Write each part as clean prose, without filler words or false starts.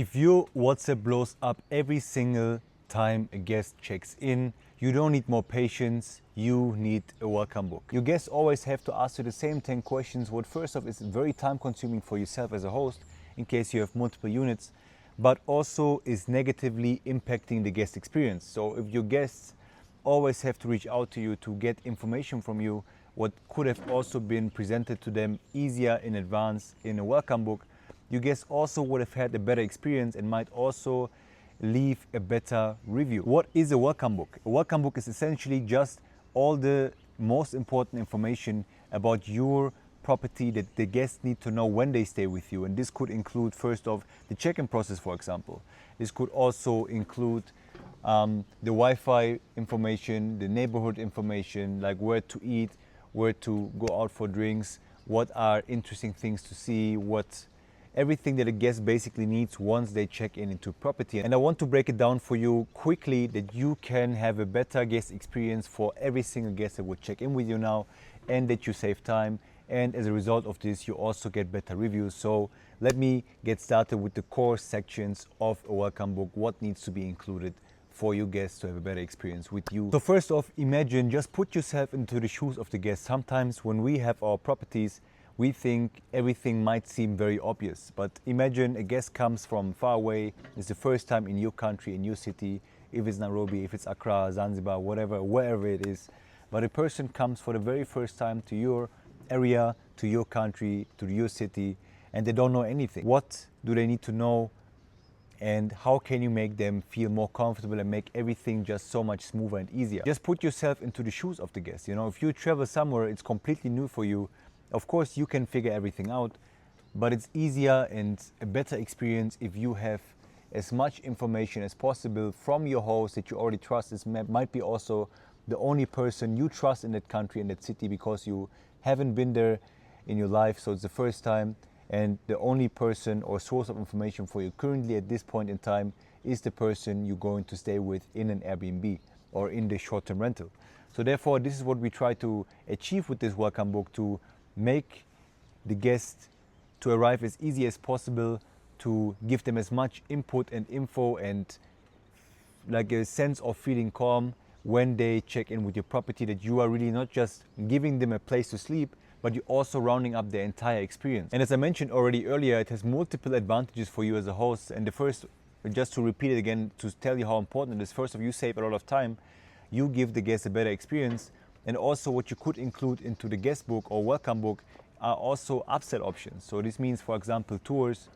If your WhatsApp blows up every single time a guest checks in, you don't need more patience, you need a welcome book. Your guests always have to ask you the same 10 questions, what first off is very time consuming for yourself as a host in case you have multiple units, but also is negatively impacting the guest experience. So if your guests always have to reach out to you to get information from you, what could have also been presented to them easier in advance in a welcome book, you guys also would have had a better experience and might also leave a better review. What is a welcome book? A welcome book is essentially just all the most important information about your property that the guests need to know when they stay with you. And this could include, first off, the check-in process, for example. This could also include the Wi-Fi information, the neighborhood information, like where to eat, where to go out for drinks, what are interesting things to see, everything that a guest basically needs once they check in into property. And I want to break it down for you quickly that you can have a better guest experience for every single guest that would check in with you now, and that you save time. And as a result of this, you also get better reviews. So let me get started with the core sections of a welcome book, what needs to be included for your guests to have a better experience with you. So first off, imagine, just put yourself into the shoes of the guest. Sometimes when we have our properties, we think everything might seem very obvious, but imagine a guest comes from far away, it's the first time in your country, in your city, if it's Nairobi, if it's Accra, Zanzibar, whatever, wherever it is, but a person comes for the very first time to your area, to your country, to your city, and they don't know anything. What do they need to know, and how can you make them feel more comfortable and make everything just so much smoother and easier? Just put yourself into the shoes of the guest. You know, if you travel somewhere, it's completely new for you. Of course, you can figure everything out, but it's easier and a better experience if you have as much information as possible from your host that you already trust. This might be also the only person you trust in that country, in that city, because you haven't been there in your life, so it's the first time, and the only person or source of information for you currently at this point in time is the person you're going to stay with in an Airbnb or in the short-term rental. So therefore, this is what we try to achieve with this welcome book, to make the guest to arrive as easy as possible, to give them as much input and info and like a sense of feeling calm when they check in with your property, that you are really not just giving them a place to sleep, but you're also rounding up their entire experience. And as I mentioned already earlier, it has multiple advantages for you as a host. And the first, just to repeat it again, to tell you how important it is, first of all, you save a lot of time, you give the guest a better experience. And also what you could include into the guest book or welcome book are also upsell options. So this means, for example, tours,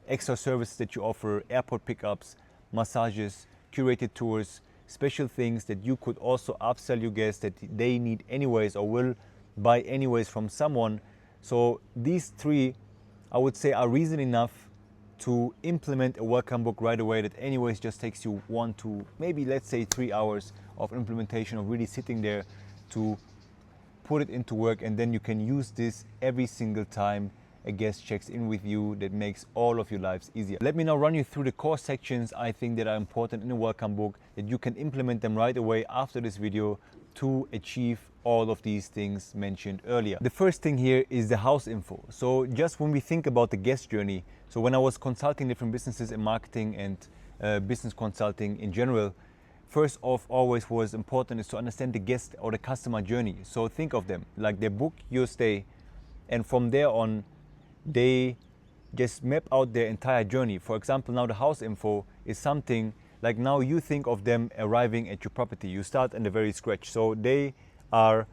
extra services that you offer, airport pickups, massages, curated tours, special things that you could also upsell your guests that they need anyways or will buy anyways from someone. So these three, I would say, are reason enough to implement a welcome book right away that anyways just takes you 1 to maybe, let's say, 3 hours of implementation, of really sitting there to put it into work, and then you can use this every single time a guest checks in with you. That makes all of your lives easier. Let me now run you through the core sections I think that are important in a welcome book, that you can implement them right away after this video to achieve all of these things mentioned earlier. The first thing here is the house info. So just when we think about the guest journey, so when I was consulting different businesses in marketing and business consulting in general, first off, always was important is to understand the guest or the customer journey. So think of them like they book your stay, and from there on, they just map out their entire journey. For example, now the house info is something like, now you think of them arriving at your property. You start in the very scratch. So they are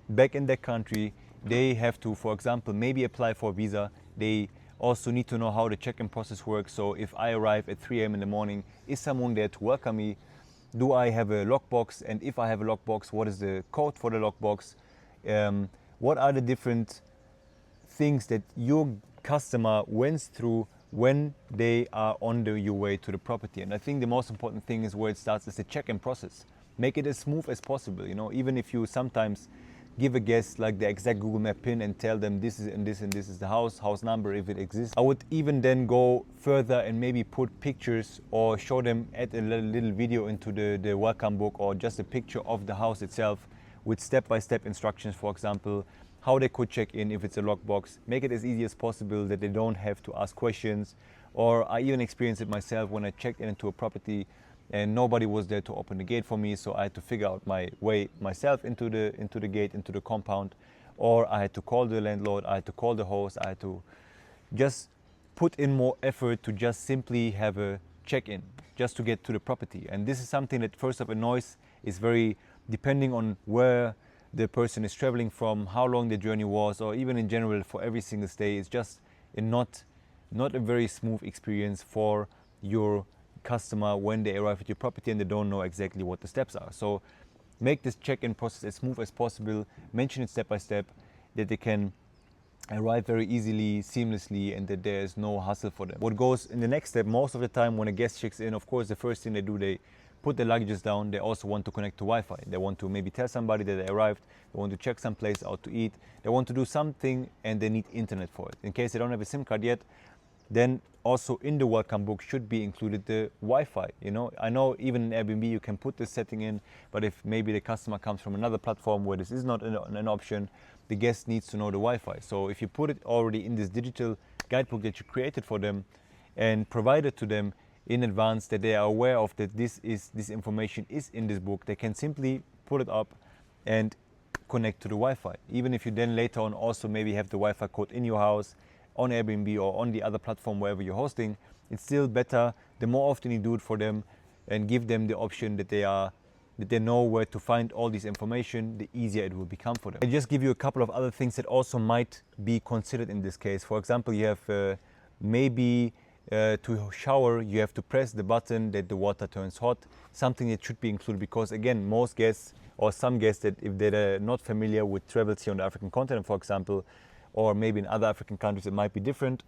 back in their country. They have to, for example, maybe apply for a visa. They also need to know how the check-in process works. So if I arrive at 3 a.m. in the morning, is someone there to welcome me? Do I have a lockbox? And if I have a lockbox, what is the code for the lockbox? What are the different things that your customer went through when they are on your way to the property? And I think the most important thing is where it starts is the check-in process. Make it as smooth as possible. You know, even if you sometimes give a guest like the exact Google Map pin and tell them this is and this and this is the house number if it exists. I would even then go further and maybe put pictures or show them, add a little video into the welcome book, or just a picture of the house itself with step-by-step instructions, for example, how they could check in if it's a lockbox. Make it as easy as possible that they don't have to ask questions Or I even experienced it myself when I checked into a property and nobody was there to open the gate for me, so I had to figure out my way myself into the gate, into the compound. Or I had to call the landlord, I had to call the host, I had to just put in more effort to just simply have a check-in, just to get to the property. And this is something that first of annoys, is very depending on where the person is traveling from, how long the journey was, or even in general for every single stay. It's just not a very smooth experience for your customer when they arrive at your property and they don't know exactly what the steps are. So make this check-in process as smooth as possible, mention it step by step, that they can arrive very easily, seamlessly, and that there is no hassle for them. What goes in the next step, most of the time when a guest checks in, of course, the first thing they do, they put their luggages down. They also want to connect to Wi-Fi. They want to maybe tell somebody that they arrived. They want to check some place out to eat. They want to do something and they need internet for it. In case they don't have a SIM card yet, then also in the welcome book should be included the Wi-Fi. You know, I know even in Airbnb you can put this setting in, but if maybe the customer comes from another platform where this is not an option, the guest needs to know the Wi-Fi. So if you put it already in this digital guidebook that you created for them and provide it to them in advance, that they are aware of that this information is in this book, they can simply pull it up and connect to the Wi-Fi. Even if you then later on also maybe have the Wi-Fi code in your house, on Airbnb or on the other platform wherever you're hosting, it's still better the more often you do it for them and give them the option that they know where to find all this information, the easier it will become for them. I just give you a couple of other things that also might be considered in this case. For example, you have maybe to shower, you have to press the button that the water turns hot, something that should be included, because again, most guests or some guests that if they're not familiar with travels here on the African continent, for example, or maybe in other African countries it might be different,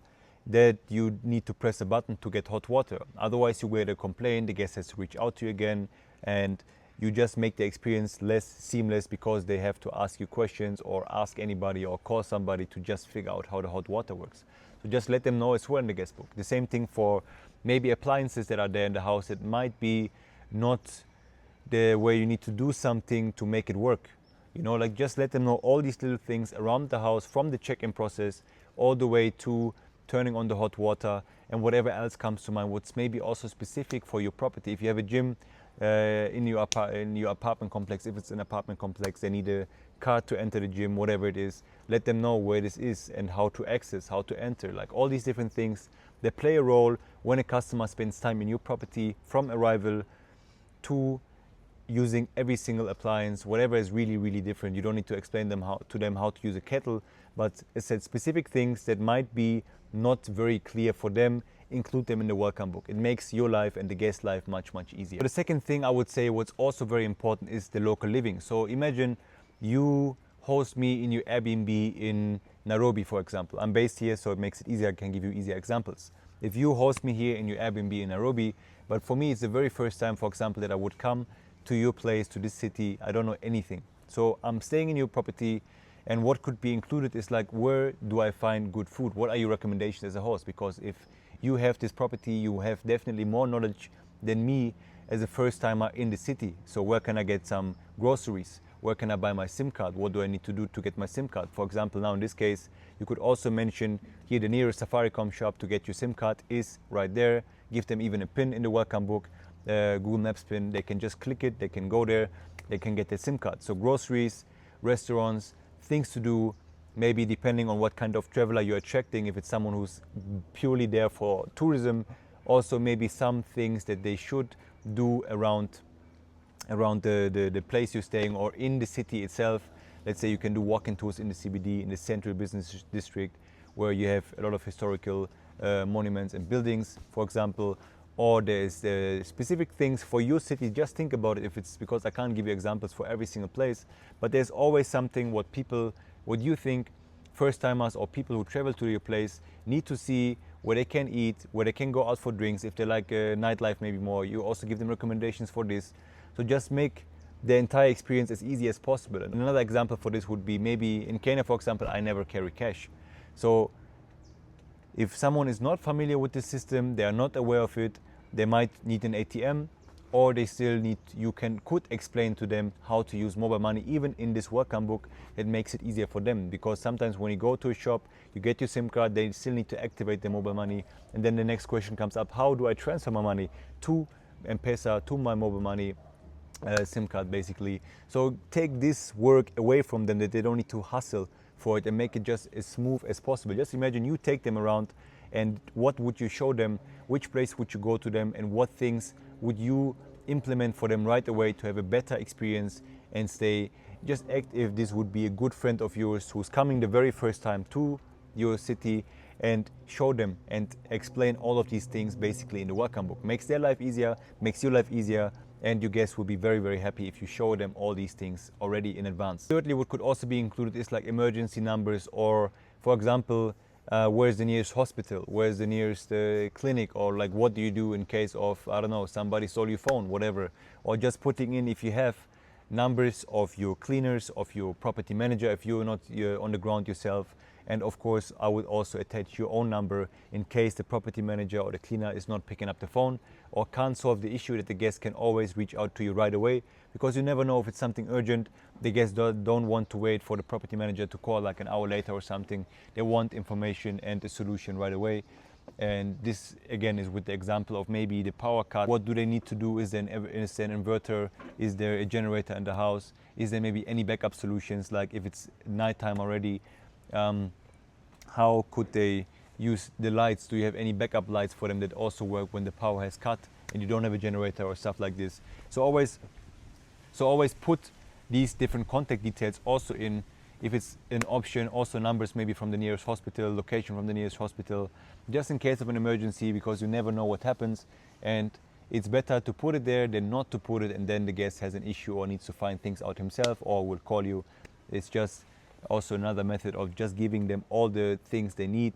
that you need to press a button to get hot water. Otherwise you get a complaint, the guest has to reach out to you again, and you just make the experience less seamless because they have to ask you questions or ask anybody or call somebody to just figure out how the hot water works. So just let them know as well in the guest book. The same thing for maybe appliances that are there in the house that might be not the way you need to do something to make it work. You know, like just let them know all these little things around the house, from the check-in process all the way to turning on the hot water and whatever else comes to mind, what's maybe also specific for your property. If you have a gym in your apartment complex, if it's an apartment complex, they need a card to enter the gym, whatever it is, let them know where this is and how to access, how to enter, like all these different things that play a role when a customer spends time in your property from arrival to using every single appliance, whatever is really, really different. You don't need to explain to them how to use a kettle, but it's said specific things that might be not very clear for them, include them in the welcome book. It makes your life and the guest life much, much easier. The second thing I would say what's also very important is the local living. So imagine you host me in your Airbnb in Nairobi, for example. I'm based here, so it makes it easier. I can give you easier examples. If you host me here in your Airbnb in Nairobi, but for me it's the very first time, for example, that I would come to your place, to this city, I don't know anything. So I'm staying in your property, and what could be included is like, where do I find good food? What are your recommendations as a host? Because if you have this property, you have definitely more knowledge than me as a first timer in the city. So where can I get some groceries? Where can I buy my SIM card? What do I need to do to get my SIM card? For example, now in this case, you could also mention here the nearest Safaricom shop to get your SIM card is right there. Give them even a pin in the welcome book. Google Maps pin, they can just click it, they can go there, they can get their SIM card. So groceries, restaurants, things to do, maybe depending on what kind of traveler you're attracting, if it's someone who's purely there for tourism, also maybe some things that they should do around the place you're staying or in the city itself. Let's say you can do walk-in tours in the CBD, in the central business district, where you have a lot of historical monuments and buildings, for example. Or there's specific things for your city. Just think about it, if it's, because I can't give you examples for every single place, but there's always something what you think first timers or people who travel to your place need to see, where they can eat, where they can go out for drinks. If they like nightlife maybe more, you also give them recommendations for this. So just make the entire experience as easy as possible. And another example for this would be maybe in Kenya, for example, I never carry cash. So if someone is not familiar with the system, they are not aware of it, they might need an ATM, or they still need, could explain to them how to use mobile money even in this welcome book. It makes it easier for them, because sometimes when you go to a shop, you get your SIM card, they still need to activate their mobile money, and then the next question comes up: how do I transfer my money to M-Pesa, to my mobile money SIM card, basically? So take this work away from them, that they don't need to hustle for it, and make it just as smooth as possible. Just imagine you take them around, and what would you show them? Which place would you go to them, and what things would you implement for them right away to have a better experience and stay? Just act if this would be a good friend of yours who's coming the very first time to your city, and show them and explain all of these things basically in the welcome book. Makes their life easier, makes your life easier, and your guests will be very, very happy if you show them all these things already in advance. Thirdly, what could also be included is like emergency numbers, or for example, where's the nearest hospital, where's the nearest clinic, or like what do you do in case of, I don't know, somebody stole your phone, whatever. Or just putting in, if you have numbers of your cleaners, of your property manager, if you're not on the ground yourself. And of course, I would also attach your own number in case the property manager or the cleaner is not picking up the phone or can't solve the issue, that the guest can always reach out to you right away, because you never know if it's something urgent. The guests don't want to wait for the property manager to call like an hour later or something. They want information and a solution right away. And this again is with the example of maybe the power cut. What do they need to do? Is there an inverter? Is there a generator in the house? Is there maybe any backup solutions, like if it's nighttime already? How could they use the lights? Do you have any backup lights for them that also work when the power has cut and you don't have a generator or stuff like this? So always put these different contact details also in, if it's an option, also numbers maybe from the nearest hospital, location from the nearest hospital, just in case of an emergency, because you never know what happens. And it's better to put it there than not to put it, and then the guest has an issue or needs to find things out himself or will call you. It's just also another method of just giving them all the things they need,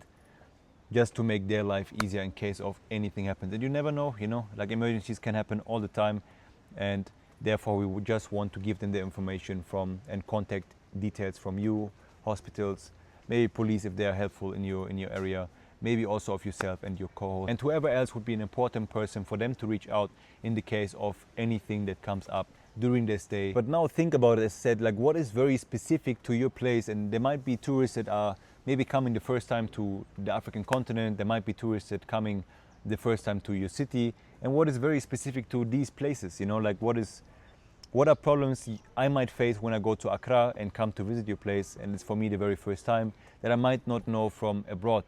just to make their life easier in case of anything happens. And you never know, like emergencies can happen all the time, and therefore we would just want to give them the information from and contact details from you, hospitals, maybe police if they are helpful in your area, maybe also of yourself and your co-host, and whoever else would be an important person for them to reach out in the case of anything that comes up during their stay. But now think about it, as said, like what is very specific to your place. And there might be tourists that are maybe coming the first time to the African continent. There might be tourists that coming the first time to your city. And what is very specific to these places, like what are problems I might face when I go to Accra and come to visit your place, and it's for me the very first time, that I might not know from abroad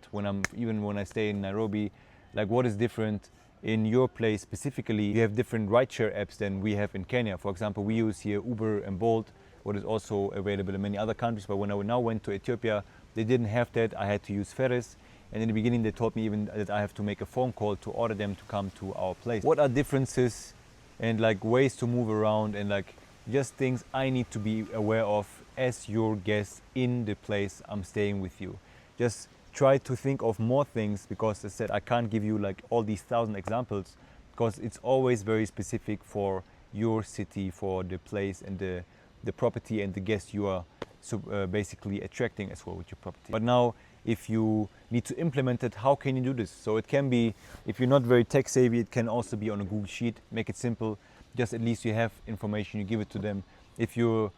even when I stay in Nairobi. Like what is different in your place specifically? You have different rideshare apps than we have in Kenya. For example, we use here Uber and Bolt, what is also available in many other countries. But when I now went to Ethiopia, they didn't have that. I had to use Ferris. And in the beginning, they told me even that I have to make a phone call to order them to come to our place. What are differences and like ways to move around, and like just things I need to be aware of as your guest in the place I'm staying with you? Just try to think of more things, because as I said, I can't give you like all these 1,000 examples, because it's always very specific for your city, for the place and the property and the guest you are basically attracting as well with your property. But now, if you need to implement it, how can you do this? So it can be, if you're not very tech savvy, it can also be on a Google Sheet. Make it simple. Just at least you have information, you give it to them. If you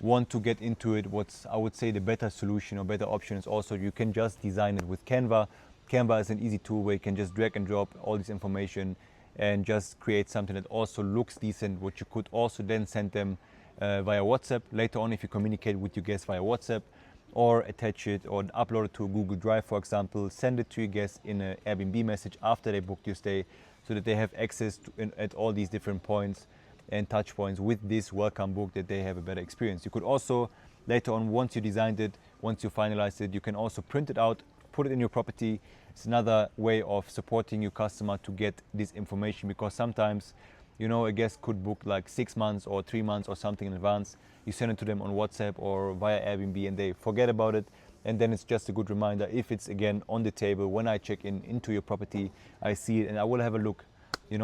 want to get into it, what's I would say the better solution or better option is also you can just design it with Canva. Canva is an easy tool where you can just drag and drop all this information and just create something that also looks decent, which you could also then send them via WhatsApp later on if you communicate with your guests via WhatsApp, or attach it or upload it to a Google Drive, for example. Send it to your guests in an Airbnb message after they booked your stay, so that they have access to at all these different points and touch points with this welcome book, that they have a better experience. You could also later on, once you designed it, once you finalized it, you can also print it out, put it in your property. It's another way of supporting your customer to get this information, because sometimes a guest could book like 6 months or 3 months or something in advance. You send it to them on WhatsApp or via Airbnb and they forget about it, and then it's just a good reminder. If it's again on the table when I check into your property, I see it and I will have a look.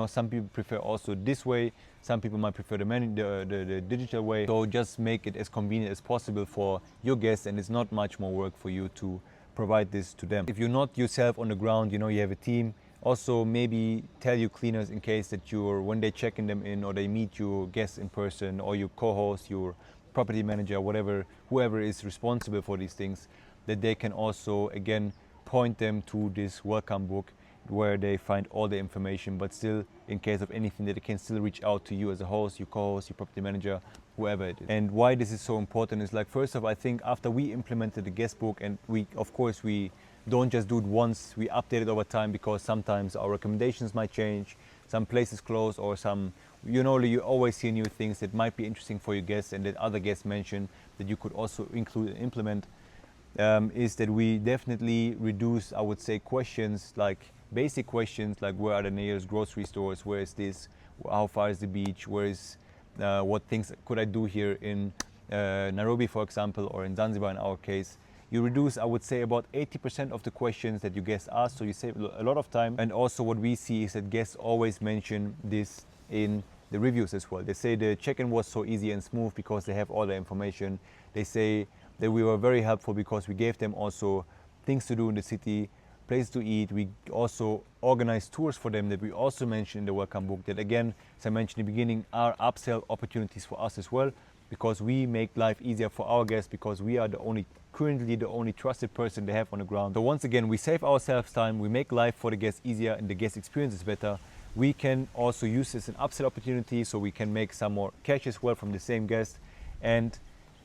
Some people prefer also this way, some people might prefer the digital way. So just make it as convenient as possible for your guests, and it's not much more work for you to provide this to them. If you're not yourself on the ground, you have a team, Also, maybe tell your cleaners in case that when they checking them in or they meet your guests in person, or your co-host, your property manager, whatever, whoever is responsible for these things, that they can also again point them to this welcome book where they find all the information, but still, in case of anything, that they can still reach out to you as a host, your co-host, your property manager, whoever it is. And why this is so important is, like, first off, I think after we implemented the guest book, and we don't just do it once, we update it over time, because sometimes our recommendations might change, some places close, or some, you always see new things that might be interesting for your guests and that other guests mention that you could also include and implement. Is that we definitely reduce, I would say, questions, like basic questions like where are the nearest grocery stores, where is this, how far is the beach, where is what things could I do here in Nairobi, for example, or in Zanzibar in our case. You reduce, I would say, about 80% of the questions that you guests ask, so you save a lot of time. And also what we see is that guests always mention this in the reviews as well. They say the check-in was so easy and smooth because they have all the information. They say that we were very helpful because we gave them also things to do in the city, places to eat. We also organized tours for them that we also mentioned in the welcome book, that again, as I mentioned in the beginning, are upsell opportunities for us as well, because we make life easier for our guests, because we are currently the only trusted person they have on the ground. So once again, we save ourselves time, we make life for the guests easier, and the guest experience is better. We can also use this as an upsell opportunity, so we can make some more cash as well from the same guest. And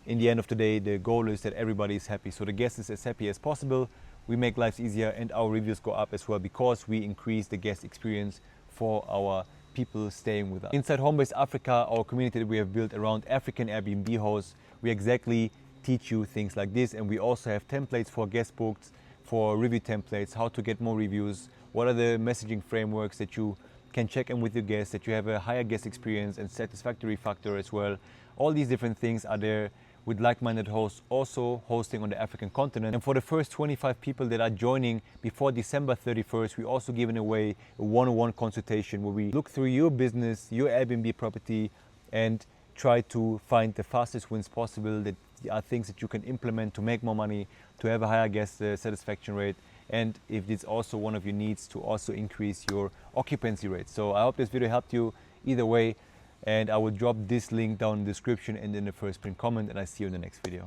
in the end of the day, the goal is that everybody is happy. So the guest is as happy as possible, we make lives easier, and our reviews go up as well, because we increase the guest experience for our people staying with us. Inside Homebase Africa, our community that we have built around African Airbnb hosts, we exactly teach you things like this, and we also have templates for guest books, for review templates, how to get more reviews, what are the messaging frameworks that you can check in with your guests, that you have a higher guest experience and satisfactory factor as well. All these different things are there with like-minded hosts also hosting on the African continent. And for the first 25 people that are joining before December 31st, we're also giving away a one-on-one consultation where we look through your business, your Airbnb property, and try to find the fastest wins possible, that are things that you can implement to make more money, to have a higher guest satisfaction rate, and if it's also one of your needs, to also increase your occupancy rate. So I hope this video helped you either way, and I will drop this link down in the description and in the first pinned comment, and I see you in the next video.